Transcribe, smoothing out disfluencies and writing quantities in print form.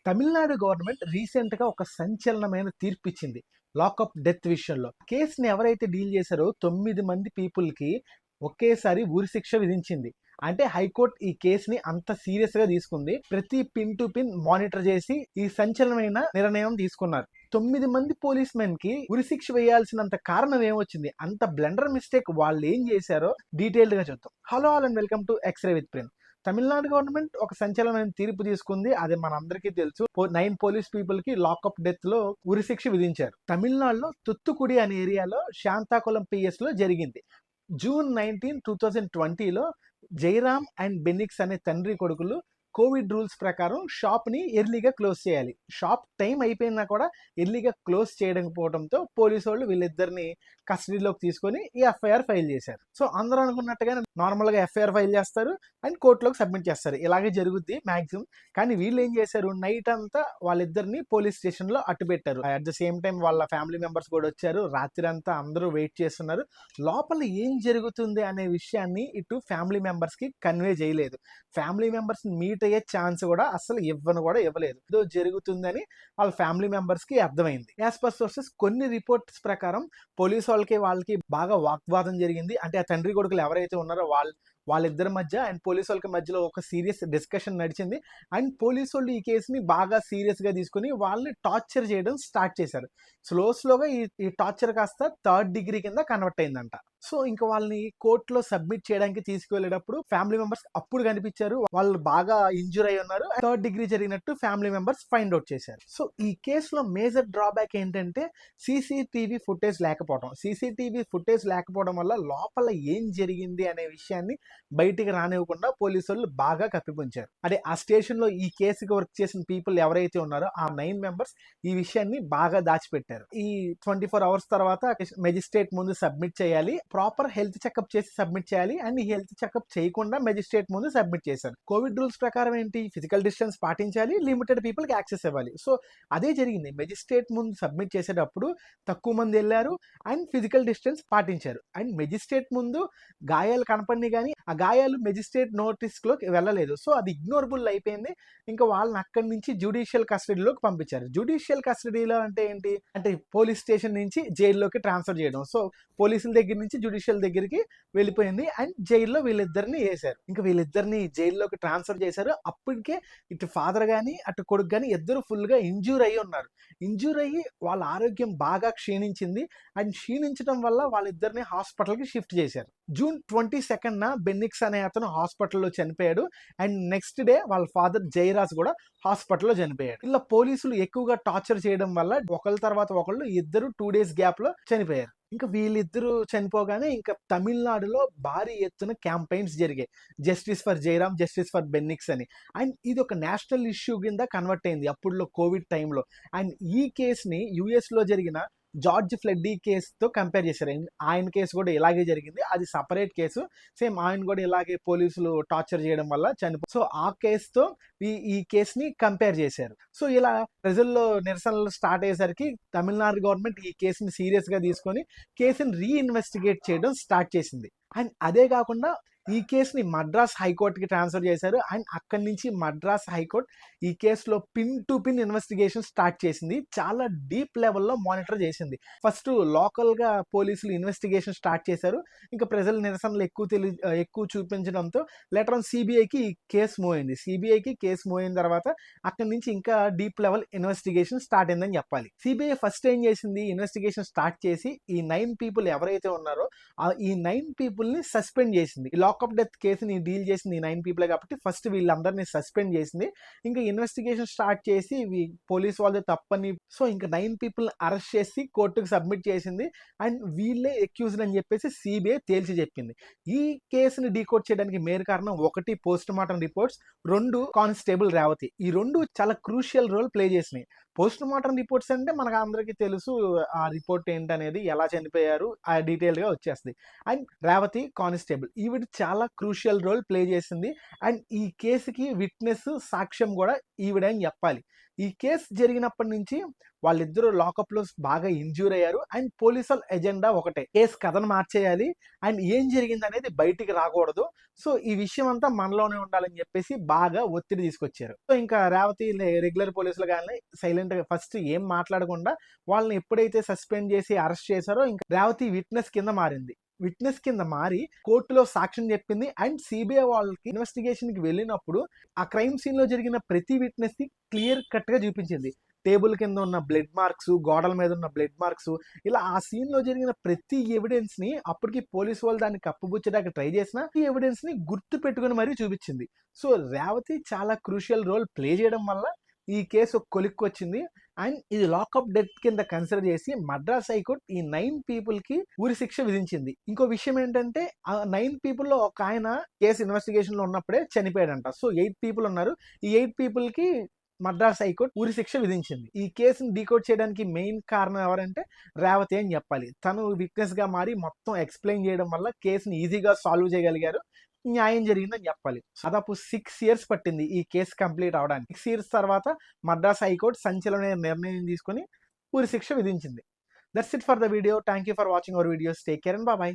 Tamil Nadu government రీసెంట్‌గా ఒక సంచలనమైన తీర్పిచ్చింది. Lockup death విషయంలో. కేస్‌ని ఎవరైతే డీల్ చేశారో 9 మంది పీపుల్‌కి ఒకేసారి ఉరి శిక్ష విధించింది. అంటే హైకోర్ట్ ఈ కేస్‌ని అంత సీరియస్‌గా తీసుకుంది. ప్రతి పిన్ టు పిన్ మానిటర్ చేసి ఈ సంచలనమైన నిర్ణయం తీసుకున్నారు. 9 మంది పోలీస్ మెన్‌కి ఉరి శిక్ష వేయాల్సినంత కారణం ఏమొచ్చింది? అంత బ్లండర్ మిస్టేక్ వాళ్ళేం చేశారో డీటెయిల్డ్‌గా చూద్దాం. Hello all and welcome to x-ray with Prin. Tamil Nadu government ఒక సంచలనమైన తీర్పు తీసుకుంది. అది మనందరికీ తెలుసు. 9 పోలీస్ పీపుల్ కి లాకప్ డెత్ లో ఉరి శిక్ష విధించారు. తమిళనాడులో తుత్తుకుడి అనే ఏరియాలో శాంతాకుళం పిఎస్ లో జరిగింది. జూన్ 19, 2020లో జైరామ్ అండ్ బెనిక్స్ అనే తండ్రి కొడుకులు కోవిడ్ రూల్స్ ప్రకారం షాప్ని ఎర్లీగా క్లోజ్ చేయాలి. షాప్ టైం అయిపోయినా కూడా ఎర్లీగా క్లోజ్ చేయకపోవడంతో పోలీసు వాళ్ళు వీళ్ళిద్దరిని కస్టడీలోకి తీసుకొని ఈ ఎఫ్ఐఆర్ ఫైల్ చేశారు. సో అందరూ అనుకున్నట్టుగా నార్మల్గా ఎఫ్ఐఆర్ ఫైల్ చేస్తారు అండ్ కోర్టులోకి సబ్మిట్ చేస్తారు. ఇలాగే జరుగుద్ది మ్యాక్సిమం. కానీ వీళ్ళు ఏం చేశారు, నైట్ అంతా వాళ్ళిద్దరిని పోలీస్ స్టేషన్లో అట్టుబెట్టారు. అట్ ద సేమ్ టైం వాళ్ళ ఫ్యామిలీ మెంబర్స్ కూడా వచ్చారు. రాత్రి అంతా అందరూ వెయిట్ చేస్తున్నారు. లోపల ఏం జరుగుతుంది అనే విషయాన్ని ఇటు ఫ్యామిలీ మెంబర్స్కి కన్వే చేయలేదు. ఫ్యామిలీ మెంబర్స్ మీట్ అయ్యే ఛాన్స్ కూడా అసలు ఇవ్వలేదు. ఏదో జరుగుతుందని వాళ్ళ ఫ్యామిలీ మెంబర్స్ కి అర్థమైంది. యాజ్ పర్ సోర్సెస్ కొన్ని రిపోర్ట్స్ ప్రకారం పోలీస్ వాళ్ళకి బాగా వాగ్వాదం జరిగింది. అంటే ఆ తండ్రి కొడుకులు ఎవరైతే ఉన్నారో వాళ్ళిద్దరి మధ్య అండ్ పోలీసు వాళ్ళకి మధ్యలో ఒక సీరియస్ డిస్కషన్ నడిచింది. అండ్ పోలీసు వాళ్ళు ఈ కేసుని బాగా సీరియస్ గా తీసుకుని వాళ్ళని టార్చర్ చేయడం స్టార్ట్ చేశారు. స్లోగా ఈ టార్చర్ కాస్త 3rd డిగ్రీ కింద కన్వర్ట్ అయిందంట. సో ఇంకా వాళ్ళని కోర్టులో సబ్మిట్ చేయడానికి తీసుకువెళ్ళేటప్పుడు ఫ్యామిలీ మెంబర్స్ అప్పుడు కనిపించారు. వాళ్ళు బాగా ఇంజూర్ అయి ఉన్నారు. 3rd డిగ్రీ జరిగినట్టు ఫ్యామిలీ మెంబర్స్ ఫైండ్ అవుట్ చేశారు. సో ఈ కేసులో మేజర్ డ్రాబ్యాక్ ఏంటంటే సీసీటీవీ ఫుటేజ్ లేకపోవడం వల్ల లోపల ఏం జరిగింది అనే విషయాన్ని బయటికి రానివ్వకుండా పోలీసు వాళ్ళు బాగా కప్పిపుంచారు. అదే ఆ స్టేషన్ లో ఈ కేసుకి వర్క్ చేసిన పీపుల్ ఎవరైతే ఉన్నారో ఆ 9 మెంబర్స్ ఈ విషయాన్ని బాగా దాచిపెట్టారు. ఈ 24 అవర్స్ తర్వాత మెజిస్ట్రేట్ ముందు సబ్మిట్ చేయాలి. ప్రాపర్ హెల్త్ చెకప్ చేసి సబ్మిట్ చేయాలి. అండ్ ఈ హెల్త్ చెకప్ చేయకుండా మెజిస్ట్రేట్ ముందు సబ్మిట్ చేశారు. కోవిడ్ రూల్స్ ప్రకారం ఏంటి, ఫిజికల్ డిస్టెన్స్ పాటించాలి, లిమిటెడ్ పీపుల్ కి యాక్సెస్ ఇవ్వాలి. సో అదే జరిగింది. మెజిస్ట్రేట్ ముందు సబ్మిట్ చేసేటప్పుడు తక్కువ మంది వెళ్ళారు అండ్ ఫిజికల్ డిస్టెన్స్ పాటించారు. అండ్ మెజిస్ట్రేట్ ముందు గాయాలు కనపడినాయి కానీ ఆ గాయాలు మెజిస్ట్రేట్ నోటీస్ లోకి వెళ్ళలేదు. సో అది ఇగ్నోరబుల్ అయిపోయింది. ఇంకా వాళ్ళని అక్కడి నుంచి జ్యుడిషియల్ కస్టడీలోకి పంపించారు. జ్యుడిషియల్ కస్టడీలో అంటే ఏంటి అంటే పోలీస్ స్టేషన్ నుంచి జైల్లోకి ట్రాన్స్ఫర్ చేయడం. సో పోలీసుల దగ్గర నుంచి జ్యుడిషియల్ దగ్గరికి వెళ్ళిపోయింది అండ్ జైల్లో వీళ్ళిద్దరిని వేశారు. ఇంకా వీళ్ళిద్దరిని జైల్లోకి ట్రాన్స్ఫర్ చేశారు. అప్పటికే ఇటు ఫాదర్ గానీ అటు కొడుకు గానీ ఇద్దరు ఫుల్ గా ఇంజూర్ అయ్యి ఉన్నారు. ఇంజూర్ అయ్యి వాళ్ళ ఆరోగ్యం బాగా క్షీణించింది. అండ్ క్షీణించడం వల్ల వాళ్ళిద్దరిని హాస్పిటల్కి షిఫ్ట్ చేశారు. జూన్ 22న బెన్నిక్స్ అనే అతను హాస్పిటల్లో చనిపోయాడు. అండ్ నెక్స్ట్ డే వాళ్ళ ఫాదర్ జయరాజ్ కూడా హాస్పిటల్లో చనిపోయాడు. ఇలా పోలీసులు ఎక్కువగా టార్చర్ చేయడం వల్ల ఒకళ్ళ తర్వాత ఒకళ్ళు ఇద్దరు 2 days గ్యాప్ లో చనిపోయారు. ఇంకా వీళ్ళిద్దరూ చనిపోగానే ఇంకా తమిళనాడులో భారీ ఎత్తున క్యాంపెయిన్స్ జరిగాయి. Justice for Jayaram, justice for Bennix అని. అండ్ ఇది ఒక నేషనల్ ఇష్యూ కింద కన్వర్ట్ అయింది అప్పుడులో కోవిడ్ టైంలో. అండ్ ఈ కేసుని యుఎస్ లో జరిగిన జార్జ్ ఫ్లెడ్డీ కేసుతో కంపేర్ చేశారు. ఆయన కేసు కూడా ఇలాగే జరిగింది. అది సపరేట్ కేసు. సేమ్ ఆయన కూడా ఇలాగే పోలీసులు టార్చర్ చేయడం వల్ల సో ఆ కేసుతో ఈ కేసుని కంపేర్ చేశారు. సో ఇలా ప్రజల్లో నిరసనలు స్టార్ట్ అయ్యేసరికి తమిళనాడు గవర్నమెంట్ ఈ కేసుని సీరియస్ గా తీసుకొని కేసుని రీఇన్వెస్టిగేట్ చేయడం స్టార్ట్ చేసింది. అండ్ అదే కాకుండా ఈ కేసుని మద్రాస్ హైకోర్టుకి ట్రాన్స్ఫర్ చేశారు. అండ్ అక్కడి నుంచి మద్రాస్ హైకోర్టు ఈ కేసులో pin to pin investigation start చేసింది. చాలా డీప్ లెవెల్లో మానిటర్ చేసింది. ఫస్ట్ లోకల్ గా పోలీసులు ఇన్వెస్టిగేషన్ స్టార్ట్ చేశారు. ఇంకా ప్రజల నిరసనలు ఎక్కువ చూపించడంతో లెటర్ ఆన్ సిబిఐకి కేసు మూవ్ అయింది. సిబిఐకి కేసు మూవ్ అయిన తర్వాత అక్కడి నుంచి ఇంకా డీప్ లెవెల్ ఇన్వెస్టిగేషన్ స్టార్ట్ అయిందని చెప్పాలి. సిబిఐ ఫస్ట్ ఏం చేసింది, ఇన్వెస్టిగేషన్ స్టార్ట్ చేసి ఈ 9 పీపుల్ ఎవరైతే ఉన్నారో ఈ 9 పీపుల్ ని సస్పెండ్ చేసింది. లాకప్ డెత్ కేసుని డీల్ చేసింది ఈ 9 పీపుల్ కాబట్టి ఫస్ట్ వీళ్ళందరినీ సస్పెండ్ చేసింది. ఇంకా ఇన్వెస్టిగేషన్ స్టార్ట్ చేసి పోలీస్ వాళ్ళది తప్పని సో ఇంకా 9 పీపుల్ అరెస్ట్ చేసి కోర్టుకు సబ్మిట్ చేసింది. అండ్ వీళ్ళే అక్యూజ్డ్ అని చెప్పేసి సిబిఐ తేల్చి చెప్పింది. ఈ కేసుని డీకోడ్ చేయడానికి మేరు కారణం 1 post mortem reports, 2 constable Revathi. ఈ 2 చాలా క్రూషియల్ రోల్ ప్లే చేసినాయి. పోస్ట్ మార్టం రిపోర్ట్స్ అంటే మనకు అందరికీ తెలుసు ఆ రిపోర్ట్ ఏంటనేది, ఎలా చనిపోయారు ఆ డీటెయిల్ గా వచ్చేస్తుంది. అండ్ రేవతి కానిస్టేబుల్ ఈవిడ చాలా క్రూషియల్ రోల్ ప్లే చేసింది. అండ్ ఈ కేసుకి విట్నెస్ సాక్ష్యం కూడా ఈవిడే అని చెప్పాలి. ఈ కేసు జరిగినప్పటి నుంచి వాళ్ళిద్దరూ లాకప్‌లో బాగా ఇంజ్యూర్ అయ్యారు. అండ్ పోలీసుల ఎజెండా ఒకటే. కేసు కథను మార్చేయాలి. అండ్ ఏం జరిగిందనేది బయటికి రాకూడదు. సో, ఈ విషయం అంతా మనలోనే ఉండాలని చెప్పేసి బాగా ఒత్తిడి తీసుకొచ్చారు. సో, ఇంకా రేవతి రెగ్యులర్ పోలీసులు గాని సైలెంట్‌గా ఫస్ట్ ఏం మాట్లాడకుండా వాళ్ళని ఎప్పుడైతే సస్పెండ్ చేసి అరెస్ట్ చేశారో ఇంకా రేవతి విట్నెస్ కింద మారింది. విట్నెస్ కింద మారి కోర్టులో సాక్ష్యం చెప్పింది. అండ్ సీబీఐ వాళ్ళకి ఇన్వెస్టిగేషన్‌కి వెళ్ళినప్పుడు ఆ క్రైమ్ సీన్‌లో జరిగిన ప్రతి విట్నెస్‌ని క్లియర్ కట్‌గా చూపించింది. టేబుల్ కింద ఉన్న బ్లడ్ మార్క్స్, గోడల మీద ఉన్న బ్లడ్ మార్క్స్, ఇలా ఆ సీన్‌లో జరిగిన ప్రతి ఎవిడెన్స్‌ని అప్పటికి పోలీసు వాళ్ళు దాన్ని కప్పుపుచ్చడానికి ట్రై చేసినా ఈ ఎవిడెన్స్‌ని గుర్తుపెట్టుకొని మరీ చూపించింది. సో, రేవతి చాలా క్రూషియల్ రోల్ ప్లే చేయడం వల్ల ఈ కేసు ఒక కొలిక్కొచ్చింది. అండ్ ఇది లాకప్ డెత్ కింద కన్సిడర్ చేసి మద్రాస్ హైకోర్టు ఈ 9 పీపుల్‌కి ఉరి శిక్ష విధించింది. ఇంకో విషయం ఏంటంటే ఆ 9 పీపుల్‌లో ఒకాయన కేసు ఇన్వెస్టిగేషన్‌లో ఉన్నప్పుడే చనిపోయాడంట. సో, 8 పీపుల్ ఉన్నారు. ఈ 8 పీపుల్‌కి మద్రాస్ హైకోర్టు ఉరి శిక్ష విధించింది. ఈ కేసుని డీకోడ్ చేయడానికి మెయిన్ కారణం ఎవరంటే రేవతి అని చెప్పాలి. తను విట్నెస్‌గా మారి మొత్తం ఎక్స్‌ప్లెయిన్ చేయడం వల్ల కేసుని ఈజీగా సాల్వ్ చేయగలిగారు. న్యాయం జరిగిందని చెప్పాలి. దాదాపు 6 ఇయర్స్ పట్టింది ఈ కేసు కంప్లీట్ అవ్వడానికి. 6 ఇయర్స్ తర్వాత మద్రాస్ హైకోర్టు సంచలనమైన నిర్ణయం తీసుకొని ఉరి శిక్ష విధించింది. That's it for the video. Thank you for watching our videos. Take care and by by.